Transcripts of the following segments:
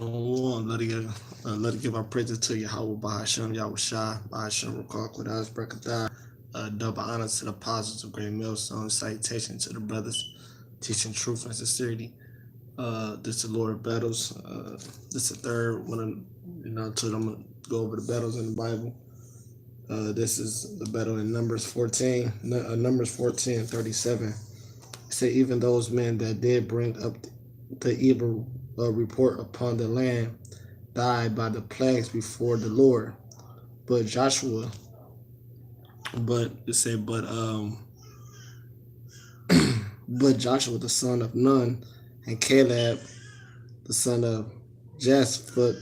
One, let it give our praises to Yahweh Bahasham Yahushua Bahasham Rakak Kodas Brakatah. Double honor to the apostles of Great Millstone. Salutation to the brothers teaching truth and sincerity. This is the Lord of battles. This is the third one. I'm gonna go over the battles in the Bible. This is the battle in Numbers 14. Numbers 14:37. It say even those men that did bring up the evil report upon the land died by the plagues before the Lord. But Joshua, but it said, but Joshua the son of Nun and Caleb the son of Jephthah,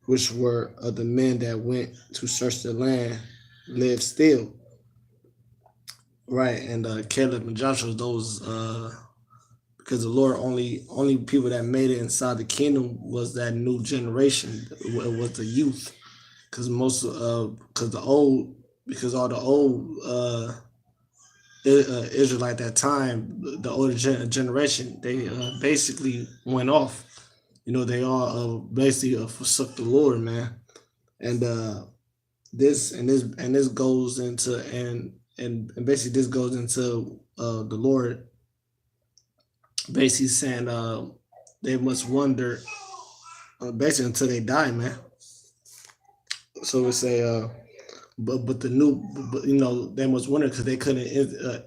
which were of the men that went to search the land, lived still. Right, and Caleb and Joshua, those because the Lord only people that made it inside the kingdom was that new generation. It was the youth, because all the old Israelite at that time, the older generation, they basically went off. They all basically forsook the Lord, man. And this goes into and basically this goes into the Lord basically saying they must wonder basically until they die, man. So we say but they must wonder because they couldn't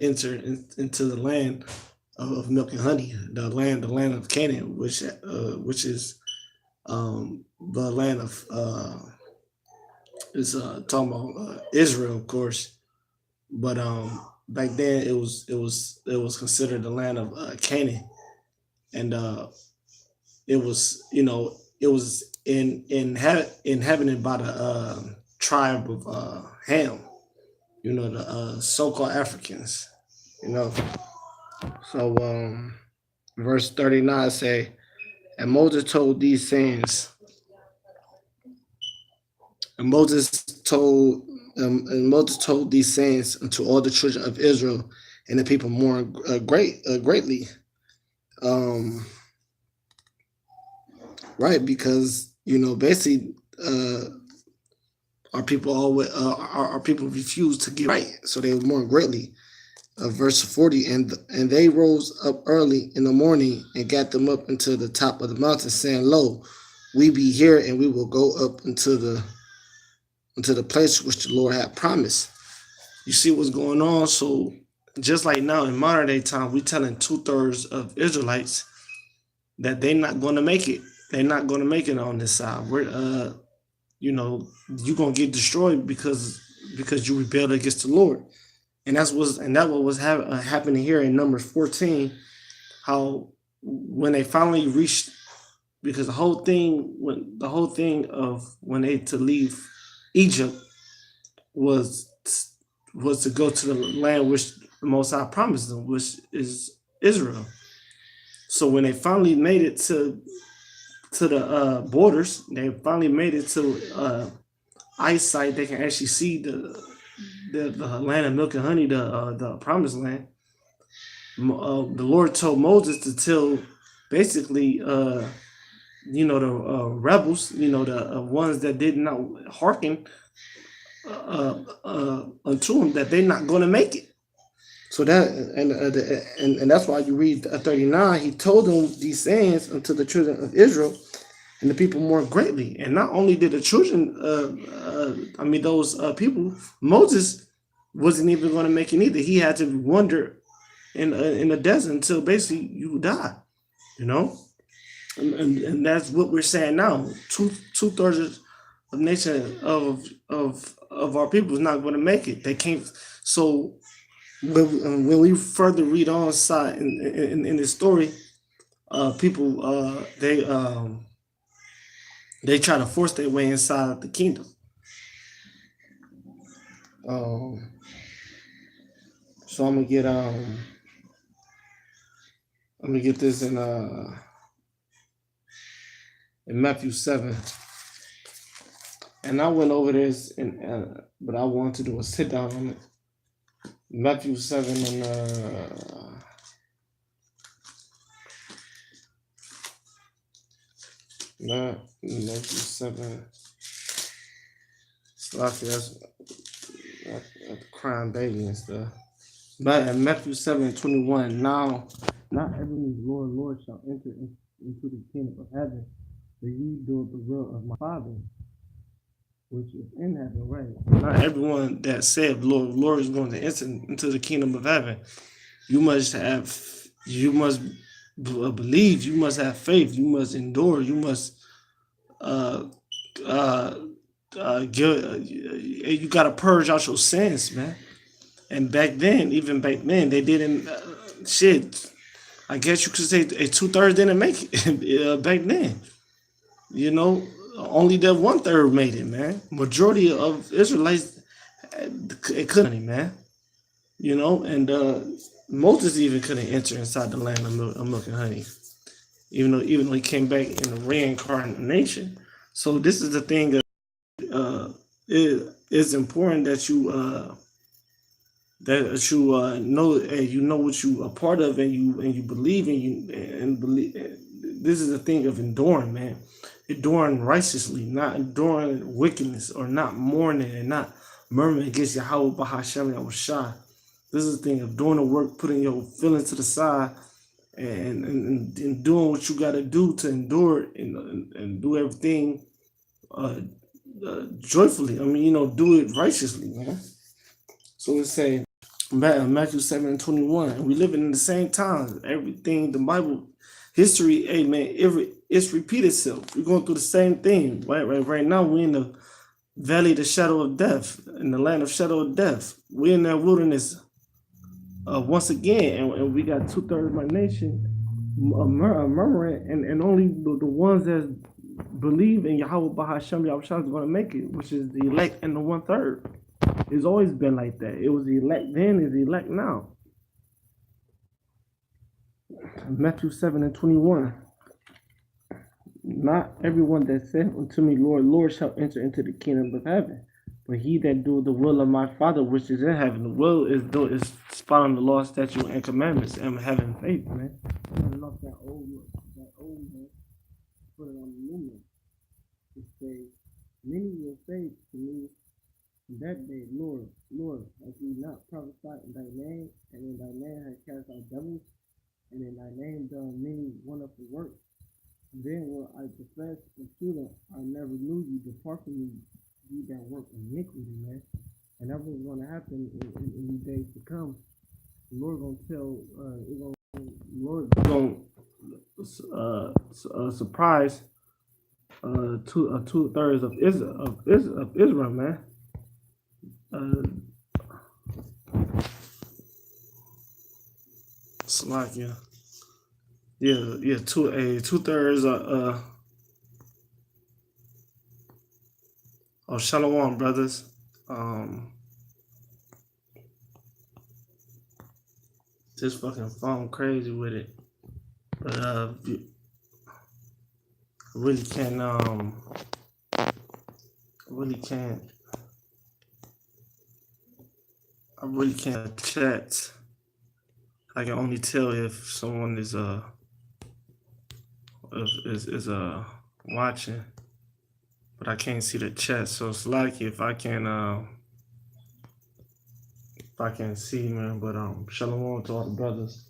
enter into the land of milk and honey, the land of Canaan, which is the land of is talking about Israel, of course. But back then it was considered the land of Canaan, and it was inhabited by the tribe of Ham, the so-called Africans, So verse 39 say, and Moses told these sayings, and Moses told these sayings unto all the children of Israel, and the people mourned greatly. Right, because basically our people refused to get right, so they mourned greatly. Verse 40, and they rose up early in the morning and got them up into the top of the mountain, saying, lo, we be here, and we will go up into the place which the Lord had promised. You see what's going on? So just like now in modern day time, we telling 2/3 of Israelites that they're not going to make it. They're not going to make it on this side. We're you're gonna get destroyed because you rebelled against the Lord. And that what was happening here in Numbers 14. How when they finally reached, because the whole thing of when they to leave Egypt was to go to the land which the Most High promised them, which is Israel. So when they finally made it to the borders, they finally made it to eyesight. They can actually see the land of milk and honey, the promised land. The Lord told Moses to tell basically the rebels, the ones that did not hearken unto him, that they're not going to make it. So that and that's why you read 39. He told them these sayings unto the children of Israel, and the people mourned greatly. And not only did the children, those people, Moses wasn't even going to make it either. He had to wander in the desert until basically you die, and that's what we're saying now. Two-thirds of nation of our people is not going to make it. They can't. So when we further read on side in this story, people they try to force their way inside the kingdom. So I'm gonna get this in Matthew 7, and I went over this, but I want to do a sit down on it. Matthew 7 and Not Matthew 7. It's like that's the crime baby and stuff. But in Matthew 7:21, now not everyone's Lord shall enter into the kingdom of heaven, but ye do the will of my Father, which is in heaven, right? Not everyone that said Lord is going to enter into the kingdom of heaven. You must believe, you must have faith, you must endure, you must uh you gotta purge out your sins, man. And even back then, they didn't shit. I guess you could say 2/3 didn't make it back then. You know, only that 1/3 made it, man. Majority of Israelites, it couldn't, man. You know, and Moses even couldn't enter inside the land of milk and honey, even though he came back in the reincarnation. So this is the thing. It's important that you know, and you know what you are part of, and you believe, and believe. This is the thing of enduring, man. Enduring righteously, not enduring wickedness, or not mourning and not murmuring against Yahweh Bahashem Yahushua. This is the thing of doing the work, putting your feelings to the side, and doing what you got to do to endure and do everything joyfully. I mean, do it righteously, man. So it's saying Matthew 7:21. We living in the same times. Everything the Bible history, amen. It's repeat itself. We're going through the same thing. Right now we're in the valley of the shadow of death, in the land of shadow of death. We're in that wilderness once again, and we got 2/3 of my nation murmuring, and only the ones that believe in Yahweh Bahashem Yahushua is going to make it, which is the elect and the 1/3. It's always been like that. It was the elect then, is the elect now. Matthew 7:21. Not everyone that saith unto me, Lord, Lord, shall enter into the kingdom of heaven, but he that doeth the will of my Father which is in heaven. The will is following the law, statute, and commandments, and having faith, man. I love that old man. Put it on the new man. It says, many will say to me in that day, Lord, Lord, have we not prophesied in thy name, and in thy name have cast out devils, and in thy name done many wonderful works? Then will I profess unto them, I never knew you, depart from me, ye that work iniquity, man. And that's what's going to happen in the days to come. The Lord going to tell, Lord going to surprise 2/3 of Israel, man. Slovakia. Yeah, 2/3 of Shalom, brothers. This fucking phone crazy with it, but I really can't chat. I can only tell if someone is watching, but I can't see the chat. So it's like if I can see, man. But shalom to all the brothers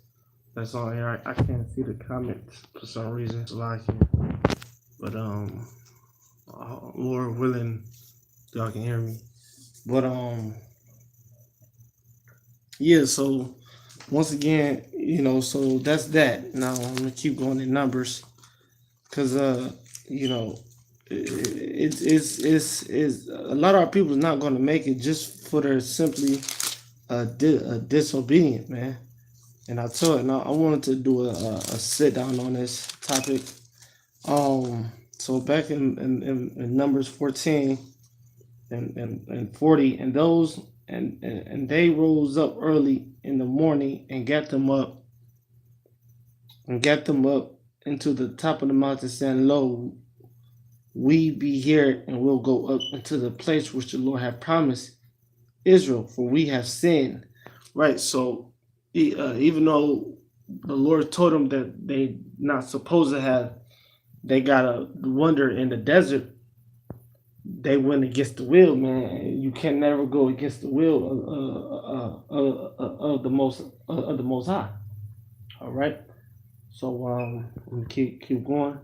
that's on here. I can't see the comments for some reason. It's like, but Lord willing, y'all can hear me. But yeah. So once again, so that's that. Now I'm gonna keep going in numbers, cause it's a lot of our people is not gonna make it just for their simply disobedient, man. And I told it. Now I wanted to do a sit down on this topic. So back in Numbers 14 and 40, and those and they rose up early in the morning and got them up into the top of the mountain, saying, Lo, we be here, and we'll go up into the place which the Lord had promised Israel, for we have sinned. Right. So even though the Lord told them that they not supposed to have they gotta wander in the desert, they went against the will, man. You can never go against the will of the Most High. All right. So let me keep going.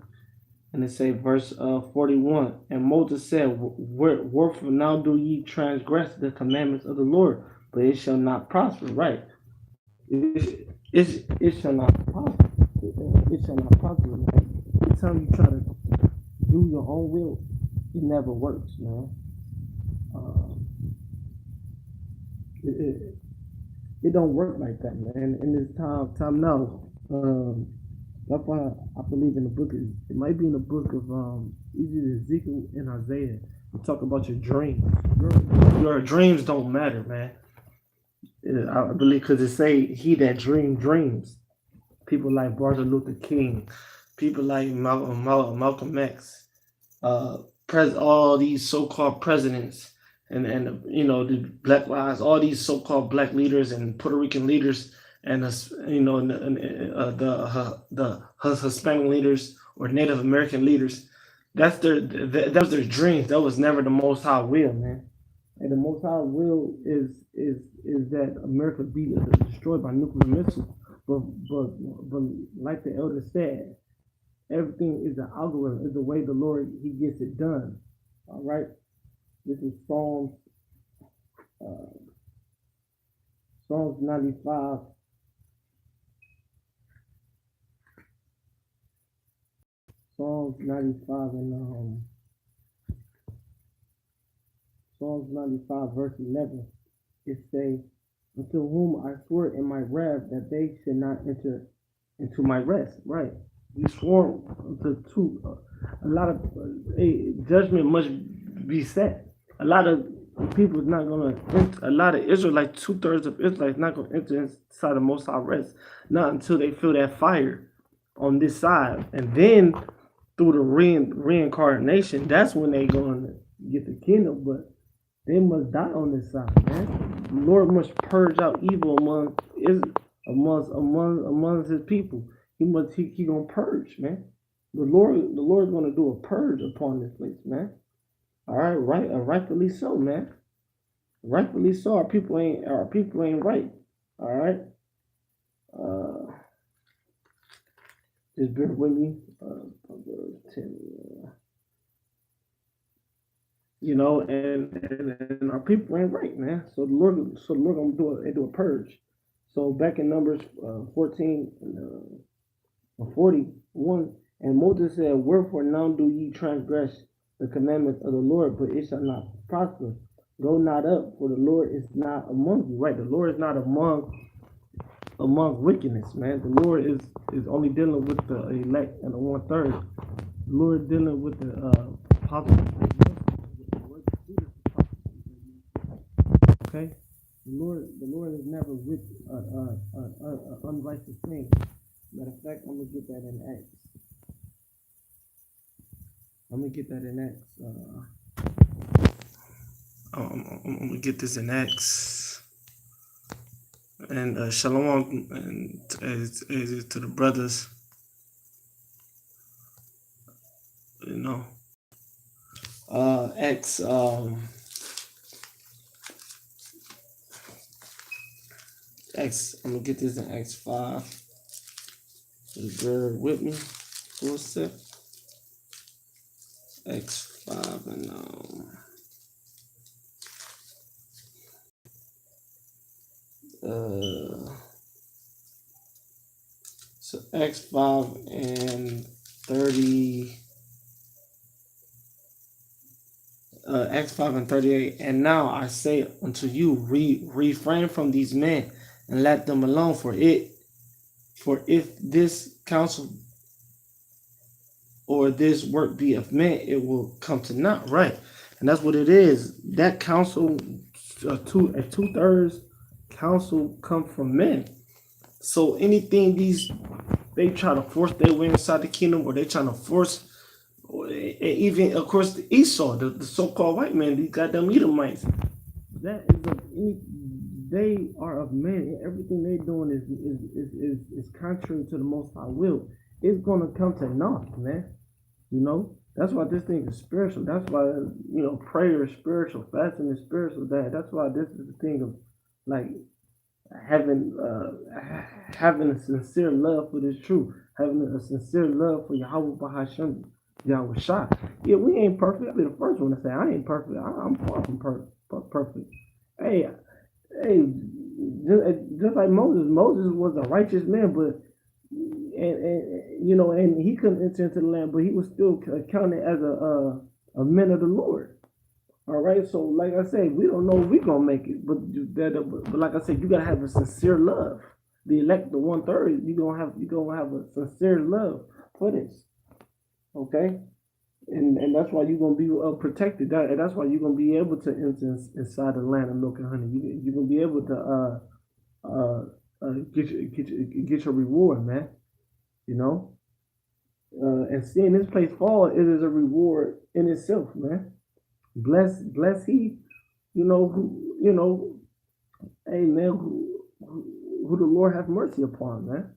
And it say verse 41. And Moses said, wherefore now do ye transgress the commandments of the Lord, but it shall not prosper. Right. It shall not prosper. It shall not prosper, man. Every time you try to do your own will, it never works, man. Uh, it, it, it don't work like that, man. In this time now, that's why I believe in the book. It might be in the book of either Ezekiel and Isaiah. You talk about your dreams. Your dreams don't matter, man. I believe because it say he that dreams. People like Martin Luther King, people like Malcolm X, all these so-called presidents, and you know the Black Lives, all these so-called black leaders and Puerto Rican leaders, and you know the Hispanic leaders or Native American leaders. That was their dreams. That was never the Most High will, man. And the Most High will is that America be destroyed by nuclear missiles. But like the elder said, everything is an algorithm. Is the way the Lord He gets it done. All right. This is Psalms 95. Psalms 95 and Psalms 95 verse 11. It says, unto whom I swore in my wrath that they should not enter into my rest. Right. He swore to a lot of judgment must be set. A lot of people is not gonna enter, a lot of Israelites, 2/3 of Israelites not gonna enter inside the Most High rest, not until they feel that fire on this side, and then through the reincarnation, that's when they gonna get the kingdom. But they must die on this side, man. The Lord must purge out evil amongst His people. He gonna purge, man. The Lord's gonna do a purge upon this place, man. All right, rightfully so, man. Rightfully so. Our people ain't right. All right. Just bear with me. 10, you know, and our people ain't right, man. So the Lord gonna do a purge. So back in Numbers 14 and 41, and Moses said, wherefore now do ye transgress the commandments of the Lord, but it shall not prosper. Go not up, for the Lord is not among you. Right, the Lord is not among wickedness, man. The Lord is only dealing with the elect and the 1/3. The Lord is dealing with the apostles. Okay, the Lord is never with unrighteous thing. Matter of fact, I'm gonna get that in Acts. I'm gonna get this in Acts. And shalom and to the brothers. You know, Acts. I'm gonna get this in Acts 5. Just bear with me for a sec. Acts 5 and so Acts 5 and 30. Acts 5 and 38. And now I say unto you, refrain from these men and let them alone. For if this counsel or this work be of men, it will come to naught. Right, and that's what it is. That counsel, 2/3 counsel come from men. So anything they try to force their way inside the kingdom, or they trying to force, even of course the Esau, the so-called white man, these goddamn Edomites. That is they are of men. Everything they doing is contrary to the Most High will. It's gonna come to naught, man. You know, that's why this thing is spiritual. That's why prayer is spiritual, fasting is spiritual. That's why this is the thing of like having having a sincere love for this truth, having a sincere love for Yahweh Bahasham, Yahweh Shah. Yeah, we ain't perfect. I'll be the first one to say I ain't perfect. I'm far from perfect. Hey, hey, just like Moses. Moses was a righteous man, but and he couldn't enter into the land, but he was still counted as a man of the Lord. All right, so like I said, we don't know if we gonna make it, but like I said, you gotta have a sincere love. The elect, the 1/3, you gonna have a sincere love for this, okay? And that's why you're gonna be protected. And that's why you're gonna be able to enter inside the land of milk and honey. You're gonna be able to get your reward, man. You know, and seeing this place fall, it is a reward in itself, man. Bless he, hey man, who the Lord have mercy upon, man.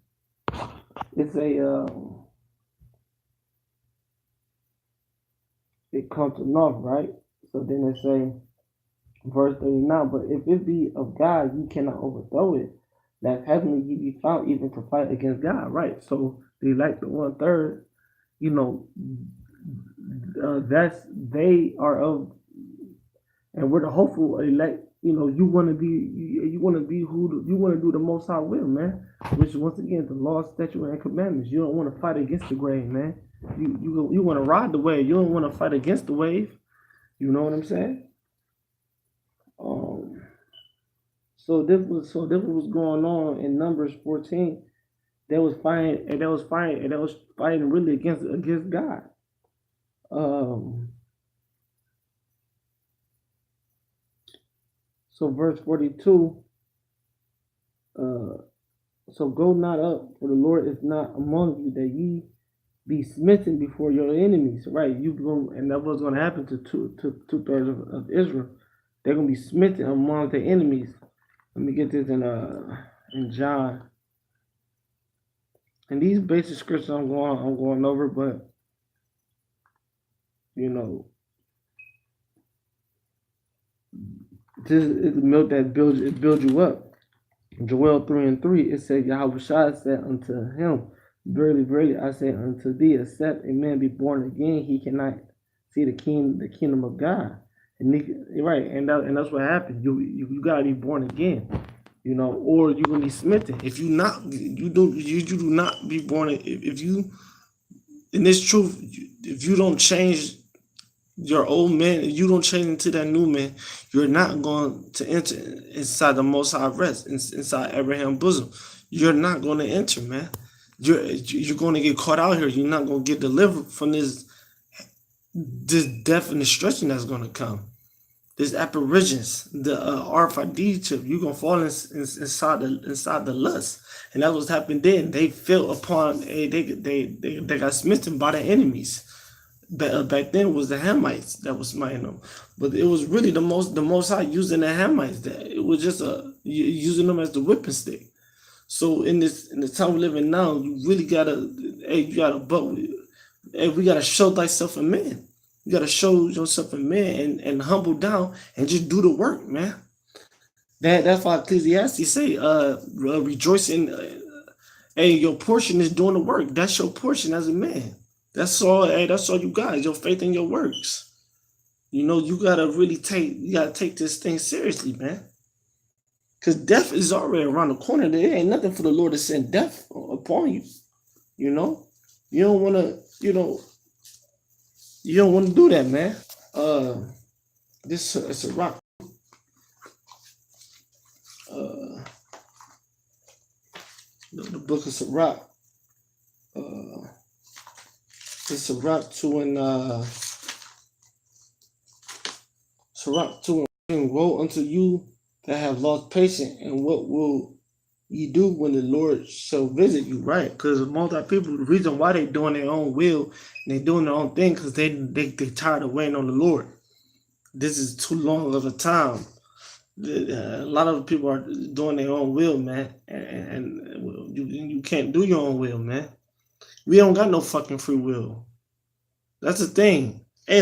It's it comes enough, right? So then they say, verse 39, but if it be of God, ye cannot overthrow it. That heavenly ye be found even to fight against God, right? So they like the 1/3, you know, that's they are of, and we're the hopeful elect. You want to be, you want to be you want to do the Most High will, man. Which once again, the law, statute, and commandments. You don't want to fight against the grave, man. You want to ride the wave. You don't want to fight against the wave. You know what I'm saying? Um. So this was going on in Numbers 14. They was fighting, and they was fighting really against God. Um. So verse 42. Uh. So go not up, for the Lord is not among you, that ye be smitten before your enemies. Right? You go, and that was going to happen to two-thirds of Israel. They're going to be smitten among their enemies. Let me get this in John. And these basic scriptures I'm going over, but you know, this is the milk that builds you up. Joel 3:3, it says, Yahweh Shai said unto him, verily, verily, I say unto thee, except a man be born again, he cannot see the kingdom of God. And right, and that's what happened. You gotta be born again, or you're gonna be smitten. If you do not be born, if you in this truth, if you don't change your old man, you don't change into that new man, you're not going to enter inside the Most High rest, inside Abraham's bosom. You're not going to enter, man. You're going to get caught out here. You're not going to get delivered from this death and destruction that's going to come. This apparitions, the RFID chip, you're gonna fall inside the lust, and that's what's happened. Then they fell upon they got smitten by the enemies. Back then it was the Hamites that was smiting them, but it was really the most high using the Hamites. That it was just using them as the whipping stick. So in the time we live in now, you really gotta we gotta show thyself a man. You gotta show yourself a man and humble down and just do the work, man. That's why Ecclesiastes say, rejoice in, hey, your portion is doing the work. That's your portion as a man. That's all. Hey, that's all you got. Your faith and your works. You gotta take this thing seriously, man. Cause death is already around the corner. There ain't nothing for the Lord to send death upon you. You know, you don't wanna, you don't want to do that, man. Uh, this it's a rock. Uh, the book is a rock. Uh, it's a rock to and woe unto you that have lost patience, and what will ye do when the Lord shall visit you? Right? Because multi people, the reason why they doing their own will and they doing their own thing, because they tired of waiting on the Lord. This is too long of a time. A lot of people are doing their own will, man, and you can't do your own will, man. We don't got no fucking free will. That's the thing. Hey,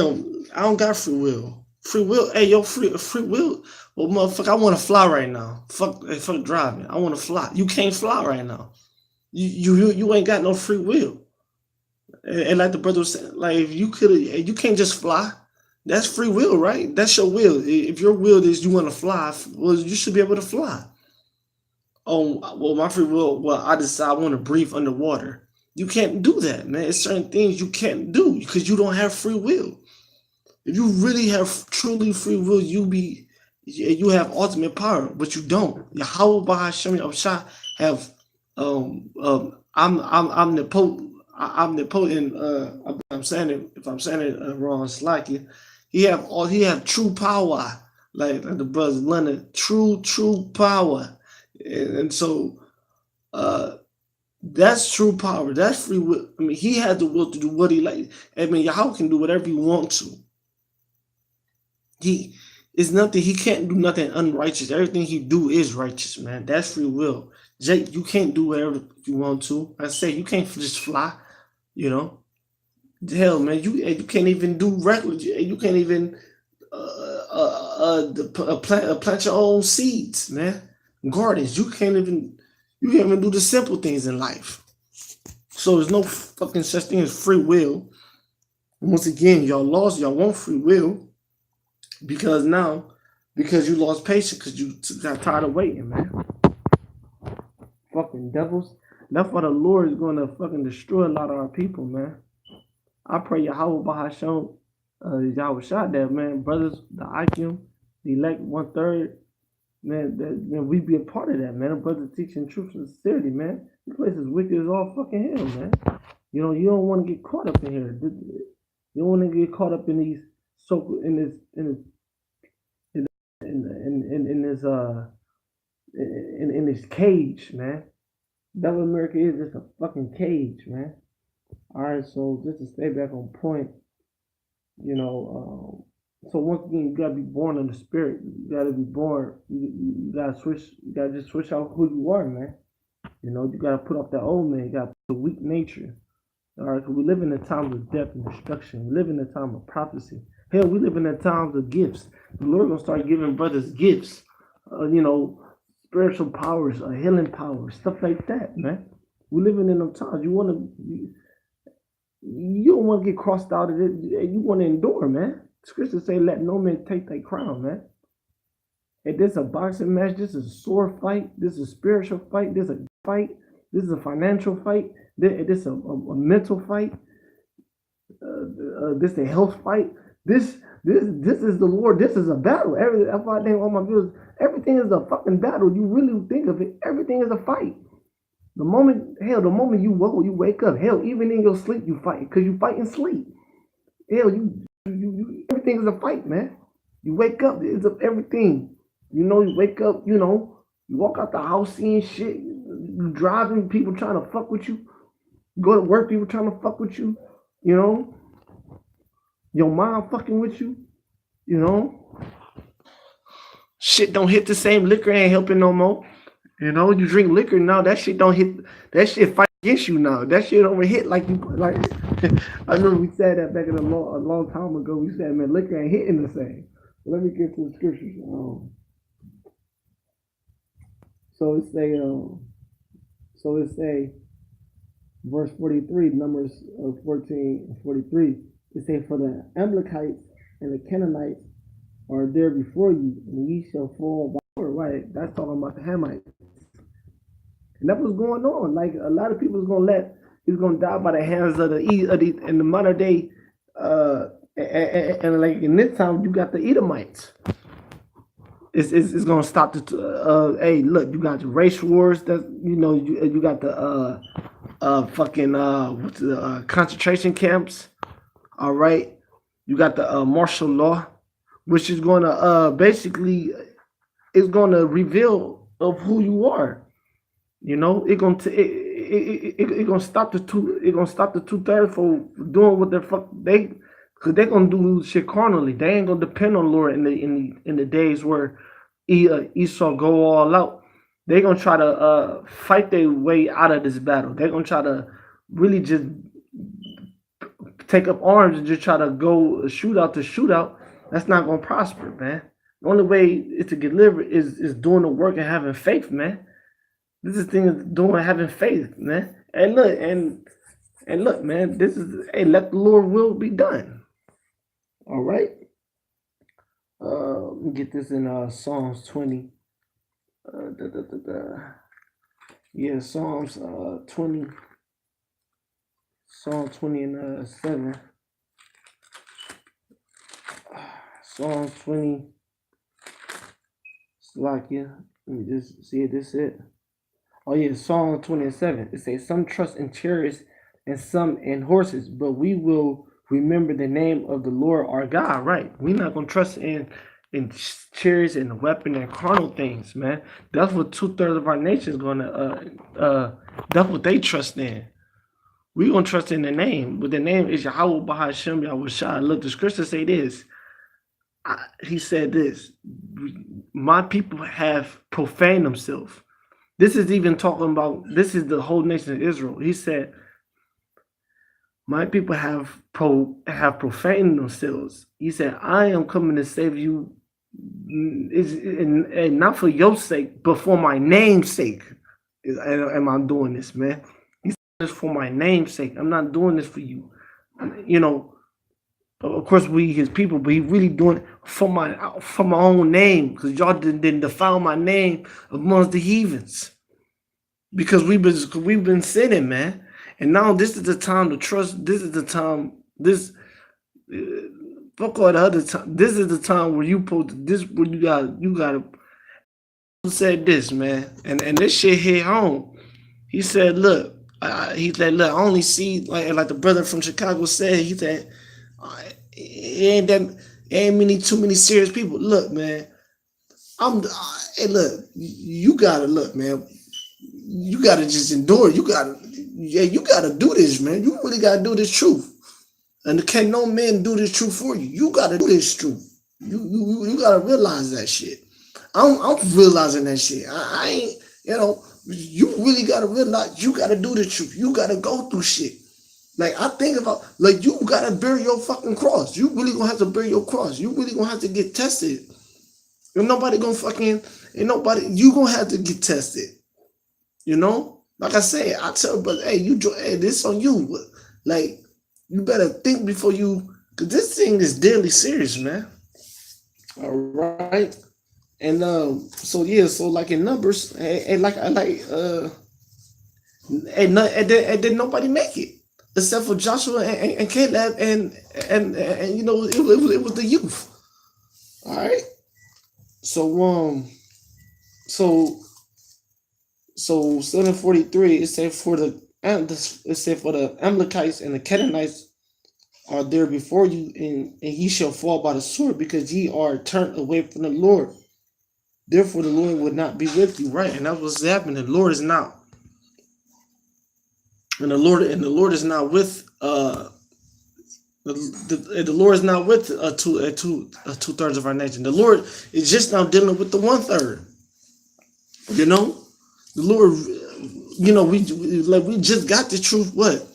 I don't got free will. Free will. Hey, yo, free will. Well, motherfucker, I want to fly right now. Fuck driving. I want to fly. You can't fly right now. You ain't got no free will. And like the brother was saying, like if you can't just fly. That's free will, right? That's your will. If your will is you want to fly, well, you should be able to fly. Oh, well, my free will. Well, I decide I want to breathe underwater. You can't do that, man. It's certain things you can't do because you don't have free will. If you really have truly free will, you have ultimate power, but you don't. Yahweh Bahasham Yahshua have I'm omnipotent. Omnipotent. I'm saying it. If I'm saying it wrong, it's like it. He have true power, like the brothers Leonard. True power, and so that's true power. That's free will. I mean, he had the will to do what he like. I mean, Yahweh can do whatever he wants to. He is nothing. He can't do nothing unrighteous. Everything he do is righteous, man. That's free will. Jake, you can't do whatever you want to. I say you can't just fly. You know, hell, man. You can't even do regular. You can't even plant your own seeds, man. Gardens. You can't even do the simple things in life. So there's no fucking such thing as free will. Once again, y'all want free will because you lost patience because you got tired of waiting, man. Fucking devils. That's why the Lord is going to fucking destroy a lot of our people, man. I pray Yahweh Bahasham, Yahweh shot that, man. Brothers, the Akim, the elect 1/3, man, we be a part of that, man. The brothers teaching truth and sincerity, man. This place is wicked as all fucking hell, man. You know, you don't want to get caught up in here. You don't want to get caught up in these in this cage, man. That's what America is, just a fucking cage, man. All right, so just to stay back on point, you know, so once again, you gotta be born in the spirit. You gotta be born. You gotta switch. You gotta just switch out who you are, man. You know, you gotta put off that old man. You gotta put the weak nature. All right, because we live in the times of death and destruction. We live in the time of prophecy. Hell, we live in the times of gifts. The Lord gonna start giving brothers gifts. You know, spiritual powers, healing powers, stuff like that, man. We living in them times. You don't want to get crossed out of it. You want to endure, man. Scriptures say, "Let no man take thy crown," man. And this is a boxing match. This is a sword fight. This is a spiritual fight. This is a fight. This is a financial fight. This is a mental fight. This is a health fight. This is the Lord. This is a battle. That's why I think all my viewers, everything is a fucking battle. You really think of it, everything is a fight. The moment you wake up, hell, even in your sleep, you fight because you fight in sleep. Hell, you everything is a fight, man. You wake up, it's everything. You know, you wake up, you know, you walk out the house seeing shit. You driving, people trying to fuck with you. You go to work, people trying to fuck with you. You know, your mom fucking with you. You know, shit don't hit the same. Liquor ain't helping no more. You know, you drink liquor now, that shit don't hit. That shit fight against you now. That shit don't hit like you like. I remember we said that back in a long time ago. We said, man, liquor ain't hitting the same. Let me get to the scriptures. So it say, verse 43, Numbers 14:43. It say, "For the Amalekites and the Canaanites are there before you, and ye shall fall by the sword." Right? That's talking about the Hamites. And that was going on. Like a lot of people is gonna die by the hands of the in the modern day. And like in this time, you got the Edomites. It's gonna stop the. Hey, look, you got the race wars. That you got the concentration camps. All right, you got the martial law, which is gonna basically is gonna reveal of who you are. You know, it gonna stop the 2/3 for doing what the fuck because they're gonna do shit carnally. They ain't gonna depend on Lord in the days where Esau go all out. They're gonna try to fight their way out of this battle. They're gonna try to really just take up arms and just try to go shootout to shootout, that's not gonna prosper, man. The only way is to get delivered is doing the work and having faith, man. This is the thing is doing having faith, man. And look, man, this is hey, let the Lord will be done. All right. Let me get this in Psalms 20. Da, da, da, da. Yeah, Psalms 20. Psalm 20 and 7. Psalm 20. Slovakia. Let me just see if this it. Oh yeah, Psalm 20 and 7. It says, some trust in chariots and some in horses, but we will remember the name of the Lord our God. Right. We're not gonna trust in chariots and weapon and carnal things, man. That's what 2/3 of our nation is gonna that's what they trust in. We gonna trust in the name, but the name is Yahweh Bahashem Yahweh Shah. Look, the scripture say this. He said this: my people have profaned themselves. This is even talking about. This is the whole nation of Israel. He said, my people have profaned themselves. He said, I am coming to save you, and not for your sake, but for my name's sake. Am I doing this, man? This for my name's sake. I'm not doing this for you. You know, of course we his people, but he really doing it for my own name, because y'all didn't defile my name amongst the heathens. Because we've been sinning, man. And now this is the time to trust. This is the time. Fuck all the other time. This is the time where you put this. Where you gotta. Said this, man, and this shit hit home. He said, look. I only see like the brother from Chicago said. He said, it ain't too many serious people. Look, man, hey, look, you gotta look, man. You gotta just endure. You gotta do this, man. You really gotta do this truth. And can no man do this truth for you? You gotta do this truth. You gotta realize that shit. I'm realizing that shit. I ain't, you really gotta realize you gotta do the truth. You gotta go through shit. Like I think about, like you gotta bear your fucking cross. You really gonna have to bear your cross. You really gonna have to get tested. And nobody gonna you gonna have to get tested. Like I say, I tell brother, hey, this on you. Like you better think before you, cause this thing is deadly serious, man. All right. And so like in Numbers, and then nobody make it except for Joshua and Caleb and it was the youth. All right. So 743 it said for the Amalekites and the Canaanites are there before you, and ye shall fall by the sword, because ye are turned away from the Lord. Therefore, the Lord would not be with you, right? And that's what's happening. The Lord is not, and the Lord is not with the Lord is not with 2/3 of our nation. The Lord is just now dealing with the 1/3. The Lord, we just got the truth. What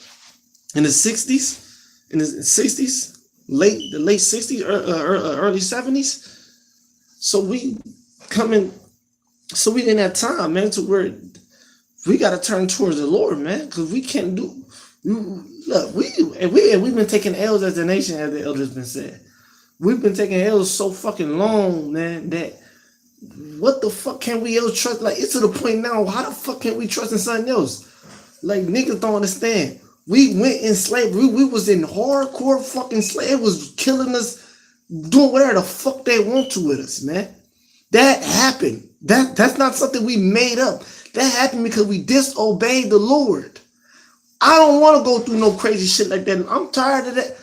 in the 60s, late 60s, early 70s. So we in that time, man, to where we got to turn towards the Lord, man, because we can't do. Look, we've been taking L's as a nation, as the elders been said. We've been taking L's so fucking long, man, that what the fuck can we else trust? Like, it's to the point now, how the fuck can we trust in something else? Like, niggas don't understand. We went in slavery. We was in hardcore fucking slavery. It was killing us, doing whatever the fuck they want to with us, man. That happened. That's not something we made up. That happened because we disobeyed the Lord. I don't want to go through no crazy shit like that. I'm tired of that.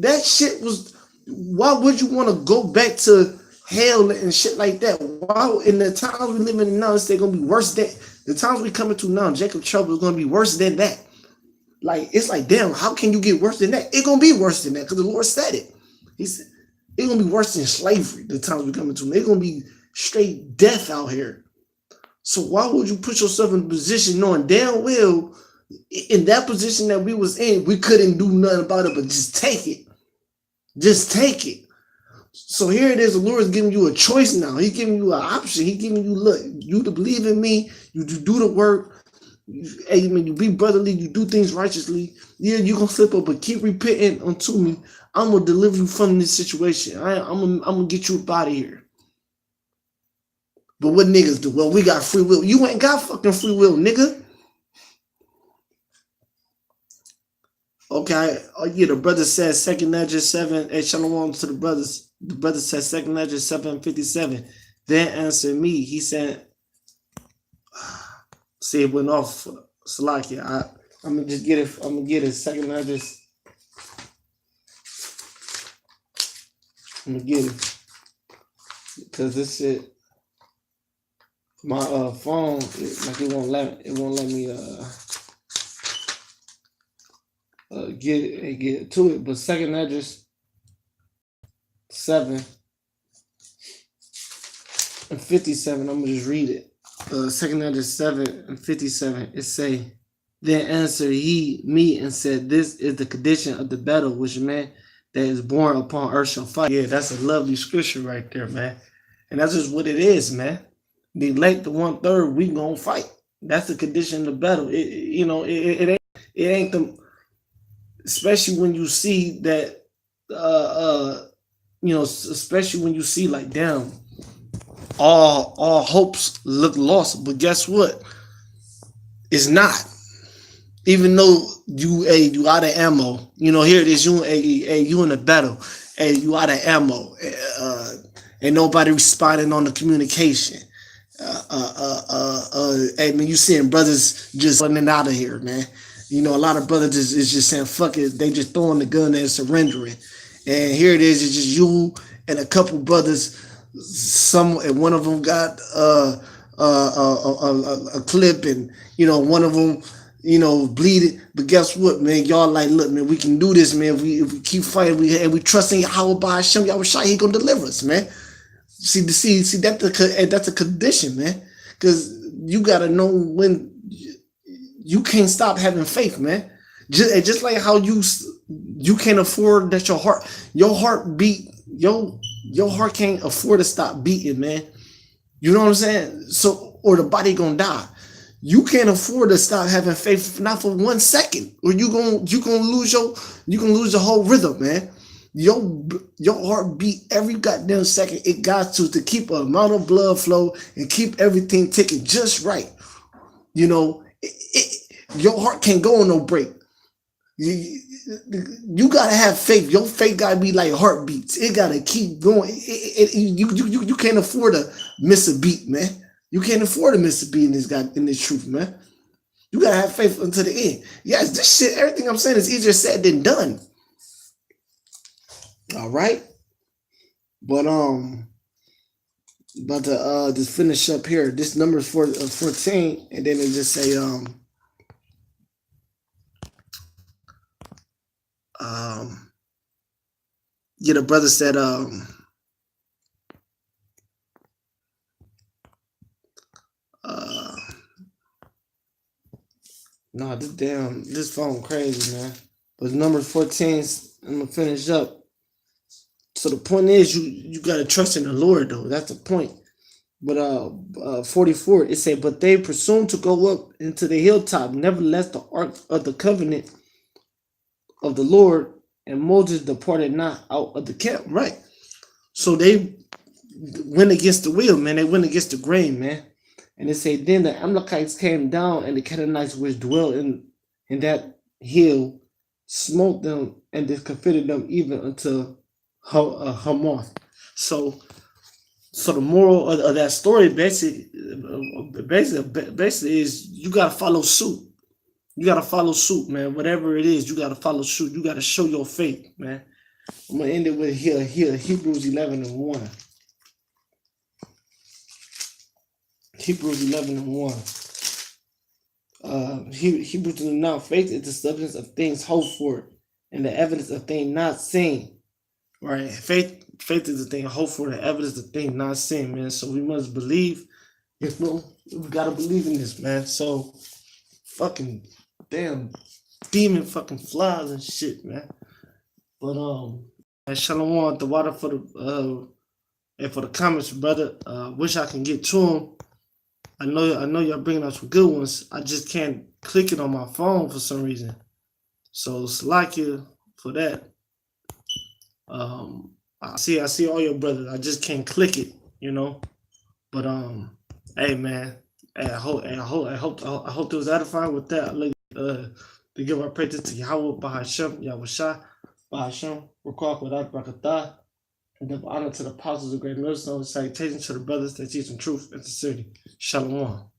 That shit was. Why would you want to go back to hell and shit like that? Why in the times we living in now, it's gonna be worse than the times we coming to now. Jacob trouble is gonna be worse than that. Like, it's like, damn, how can you get worse than that? It's gonna be worse than that because the Lord said it. He said it's gonna be worse than slavery. The times we coming to, it's gonna be straight death out here. So why would you put yourself in a position knowing damn well In that position that we was in, we couldn't do nothing about it but just take it. Just take it. So here it is, the Lord is giving you a choice now. He's giving you an option. He's giving you, look, you to believe in me, you to do the work, you be brotherly, you do things righteously. Yeah, you're going to slip up, but keep repenting unto me. I'm going to deliver you from this situation. I'm going to get you up out of here. But what niggas do? Well, we got free will. You ain't got fucking free will, nigga. Okay. Oh, yeah, the brother says 2 Neddar 7. Hey, shalom to the brothers. The brother says 2 Neddar 7:57. Then answered me. He said, see, it went off. Salakia. I'm going to just get it. I'm going to get it. 2 Neddar. I'm going to get it. Because this shit, my phone, it won't let me get to it. But 2 Neddar 7:57. I'm gonna just read it. 2 Neddar 7:57. It say, then answered he me and said, this is the condition of the battle which man that is born upon earth shall fight. Yeah, that's a lovely scripture right there, man. And that's just what it is, man. The elect, the 1/3, we gonna fight. That's the condition of the battle. It ain't the, especially when you see that, especially when you see like, damn, all hopes look lost. But guess what? It's not. Even though you out of ammo, here it is. You in a battle. Hey, you out of ammo. Ain't nobody responding on the communication. Hey man, you seeing brothers just running out of here, man. A lot of brothers is just saying fuck it. They just throwing the gun and surrendering. And here it is. It's just you and a couple brothers. And one of them got a clip, and one of them bleeding. But guess what, man? Y'all like, look, man, we can do this, man. If we keep fighting, we trust in Yahweh Hashem, Yahweh, he gonna deliver us, man. See, that's a condition, man. Because you gotta know when you can't stop having faith, man. Just like how you can't afford that your heart can't afford to stop beating, man. You know what I'm saying? So, or the body gonna die. You can't afford to stop having faith, not for 1 second, or you gonna lose your whole rhythm, man. Your heart beat every goddamn second it got to keep an amount of blood flow and keep everything ticking just right. Your heart can't go on no break. You gotta have faith. Your faith gotta be like heartbeats. It gotta keep going. You can't afford to miss a beat, man. You can't afford to miss a beat in this truth, man. You gotta have faith until the end. Yes, this shit, everything I'm saying is easier said than done. All right, but to just finish up here. This number is 14, and then it just say the brother said no, this phone crazy, man. But number 14, I'm gonna finish up. So the point is, you gotta trust in the Lord, though. That's the point. But 44, it said, but they presumed to go up into the hilltop. Nevertheless, the ark of the covenant of the Lord and Moses departed not out of the camp. Right. So they went against the will, man. They went against the grain, man. And it said, then the Amalekites came down, and the Canaanites which dwell in that hill smote them and discomfited them even unto Hamath. So the moral of that story basically is you gotta follow suit. You gotta follow suit, man. Whatever it is, you gotta follow suit. You gotta show your faith, man. I'm gonna end it with here Hebrews 11:1. Hebrews 11:1. Hebrews now, faith is the substance of things hoped for, and the evidence of things not seen. Right? Faith is the thing hoped for, the evidence of things not seen, man. So we must believe. We gotta believe in this, man. So fucking damn demon fucking flies and shit, man. But and Shalom the water for the and for the comments, brother. Wish I can get to them. I know y'all bringing up some good ones. I just can't click it on my phone for some reason. So Salakia for that. I see all your brothers. I just can't click it, you know. But hey man, hey, I hope it was edifying with that. To give our praises to Yahweh, Bahashem, Yahushua, Bahashem, Rakak, without Barakatah, and give honor to the apostles of great millstone, salutations to the brothers that teach in truth and sincerity. Shalom.